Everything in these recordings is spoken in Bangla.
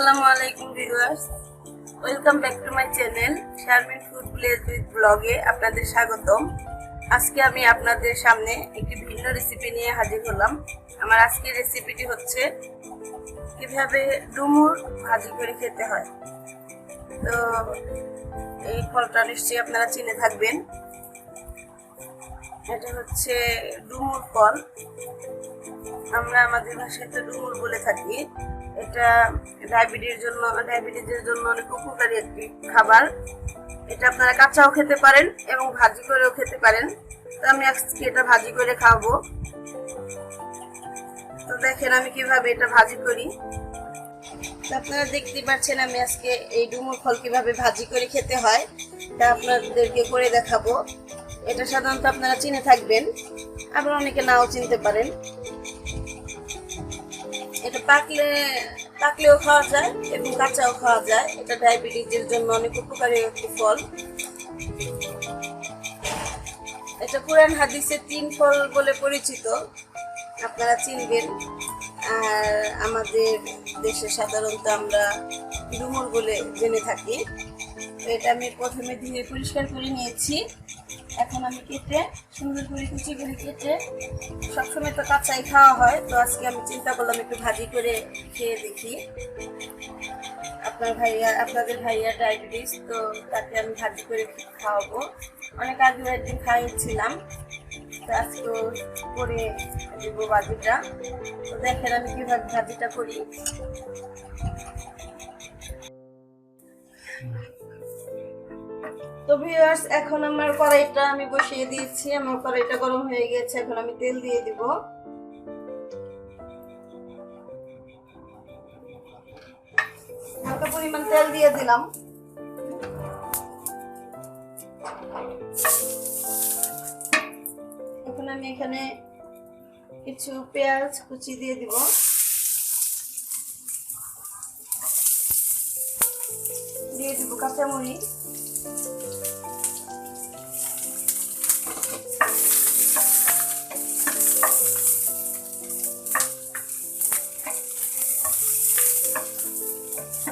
আসসালামু আলাইকুম viewers, welcome back to my channel Sharmin food place with ব্লগে আপনাদের স্বাগতম। আজকে আমি আপনাদের সামনে একটি ভিন্ন রেসিপি নিয়ে হাজির হলাম। আমার আজকের রেসিপিটি হচ্ছে কিভাবে ডুমুর ভাজি করে খেতে হয়। তো এই ফলটা নিশ্চয়ই আপনারা চিনে থাকবেন। এটা হচ্ছে ডুমুর ফল, আমরা আমাদের ভাষায় তো ডুমুর বলে থাকি। এটা ডায়াবেটিসের জন্য অনেক উপকারী একটি খাবার। এটা আপনারা কাঁচাও খেতে পারেন এবং ভাজি করেও খেতে পারেন। তো আমি আজকে এটা ভাজি করে খাবো। তো দেখেন আমি কিভাবে এটা ভাজি করি। তো আপনারা দেখতে পাচ্ছেন আমি আজকে এই ডুমুর ফল কিভাবে ভাজি করে খেতে হয় তা আপনাদেরকে করে দেখাবো। এটা সাধারণত আপনারা চিনে থাকবেন, আবার অনেকে নাও চিনতে পারেন। এটা পাকলেও খাওয়া যায় এবং কাঁচাও খাওয়া যায়। এটা ডায়াবেটিসের জন্য অনেক উপকারী একটি ফল। এটা কোরআন হাদিসে 3 ফল বলে পরিচিত, আপনারা চিনবেন। আর আমাদের দেশে সাধারণত আমরা ডুমুর বলে জেনে থাকি। তো এটা আমি প্রথমে ধুয়ে পরিষ্কার করে নিয়েছি। এখন আমি কেটে সুন্দর করে কুচি করে কেটে, সবসময় তো কাঁচাই খাওয়া হয়, তো আজকে আমি চিন্তা করলাম একটু ভাজি করে খেয়ে দেখি। আপনাদের ভাইয়া ডায়াবেটিস, তো তাকে আমি ভাজি করে খাওয়াবো। অনেক আগে একদিন খাইয়েছিলাম, তো আজকেও করে দেবো ভাজিটা। তো দেখেন আমি কিভাবে ভাজিটা করি। তো ভিউয়ার্স, এখন আমার কড়াইটা আমি বসিয়ে দিয়েছি। আমার কড়াইটা গরম হয়ে গেছে, এখন আমি তেল দিয়ে দিব। হালকা পরিমাণ তেল দিয়ে দিলাম। এখন আমি এখানে কিছু পেঁয়াজ কুচি দিয়ে দিব। দিয়ে দিব কাঁচামরিচ,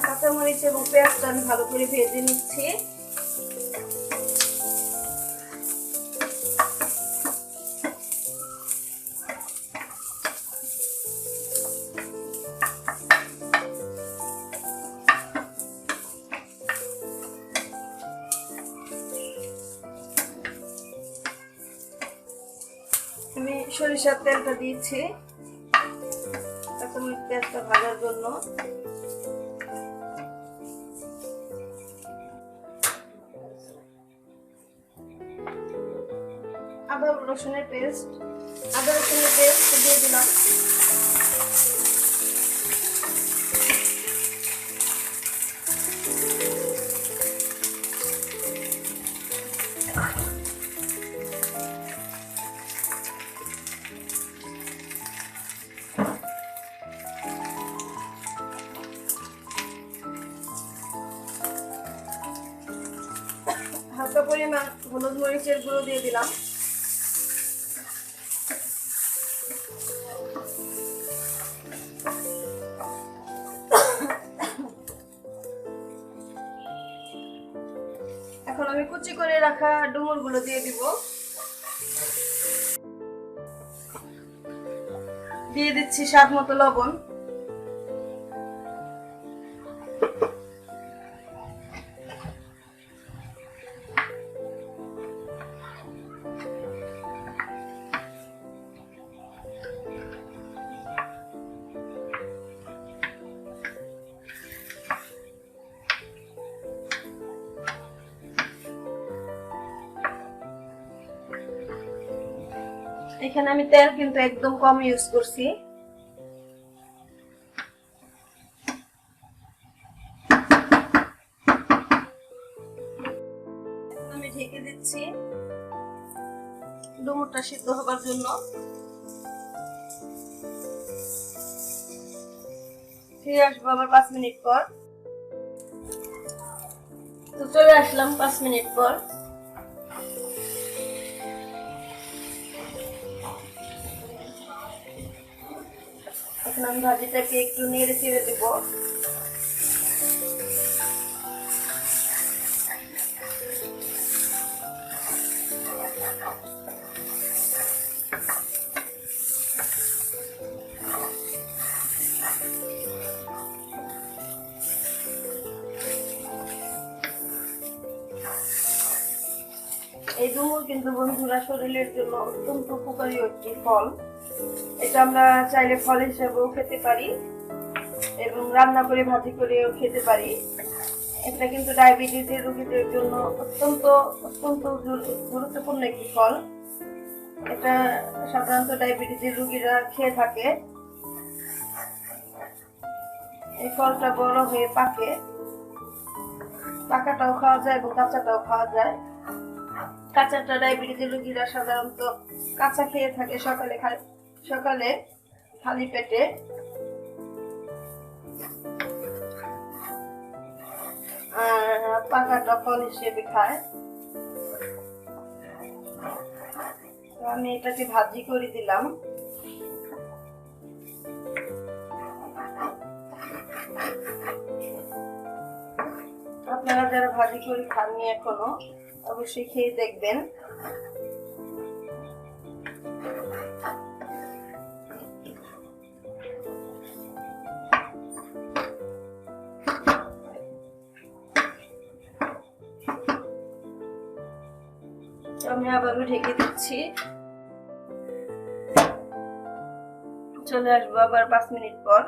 কাঁচামরিচ এবং পেঁয়াজটা আমি ভালো করে ভেজে নিচ্ছি। আমি সরিষার তেলটা দিয়েছি কাঁচামরিচ পেঁয়াজটা ভাজার জন্য। আদা রসুনের পেস্ট দিয়ে দিলাম। হালকা পরিমাণ হলুদ মরিচের গুঁড়ো দিয়ে দিলাম। এখন আমি কুচি করে রাখা ডুমুর গুলো দিয়ে দিব। দিয়ে দিচ্ছি স্বাদ মতো লবণ। এখানে আমি তেল কিন্তু একদম কম ইউজ করছি। আমি ঢেকে দিচ্ছি ডুমুরটা সিদ্ধ হবার জন্য। ফিরে আসবো আবার 5 মিনিট পর। তো চলে আসলাম 5 মিনিট পর। এখন আমি ভাজিটাকে একটু নেড়ে চেড়ে দেব। এই ডুমুর কিন্তু বন্ধুরা শরীরের জন্য অত্যন্ত উপকারী একটি ফল। এটা আমরা চাইলে ফল হিসেবেও খেতে পারি এবং রান্না করে ভাজি করেও খেতে পারি। এটা কিন্তু ডায়াবেটিসের রোগীদের জন্য অত্যন্ত অত্যন্ত গুরুত্বপূর্ণ একটি ফল। এটা সাধারণত ডায়াবেটিসের রোগীরা খেয়ে থাকে। এই ফলটা বড় হয়ে পাকে, পাকাটাও খাওয়া যায় এবং কাঁচাটাও খাওয়া যায়। কাঁচাটা ডায়াবেটিসের রোগীরা সাধারণত কাঁচা খেয়ে থাকে সকালে খালি পেটে। আর পাকাটা ফল হিসেবে খায়। আমি এটাকে ভাজি করে দিলাম। আপনারা যারা ভাজি করে খাননি এখনো অবশ্যই খেয়ে দেখবেন। আমি আবারও ঢেকে দিচ্ছি। চলে আসবো আবার 5 মিনিট পর।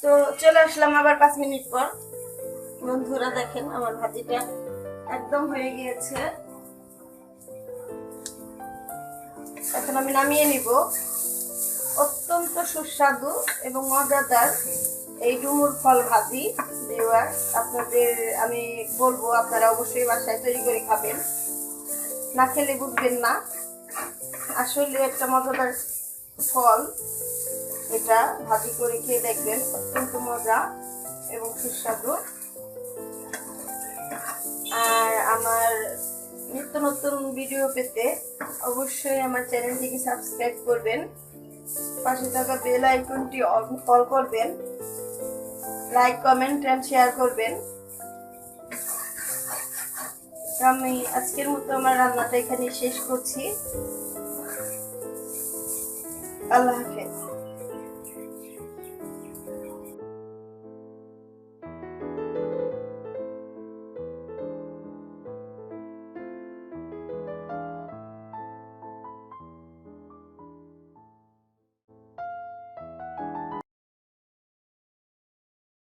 তো চলে আসলাম আবার 5 মিনিট পর। বন্ধুরা দেখেন আমার ভাজিটা একদম হয়ে গিয়েছে। এখন আমি নামিয়ে নিব। অত্যন্ত সুস্বাদু এবং মজাদার এই ডুমুর ফল ভাজি ভিউয়ার্স, আপনাদের আমি বলবো আপনারা অবশ্যই বাসায় তৈরি করে খাবেন। না খেলে বুঝবেন না আসলে একটা মজাদার ফল। এটা ভাজি করে খেয়ে দেখবেন, অত্যন্ত মজা এবং সুস্বাদু। আর আমার নিত্য নতুন ভিডিও পেতে অবশ্যই আমার চ্যানেলটিকে সাবস্ক্রাইব করবেন, পাশে থাকা বেল আইকনটি অল করবেন, লাইক কমেন্ট এন্ড শেয়ার করবেন। আমি আজকের মতো আমার রান্নাটা এখানে শেষ করছি। আল্লাহ হাফেজ।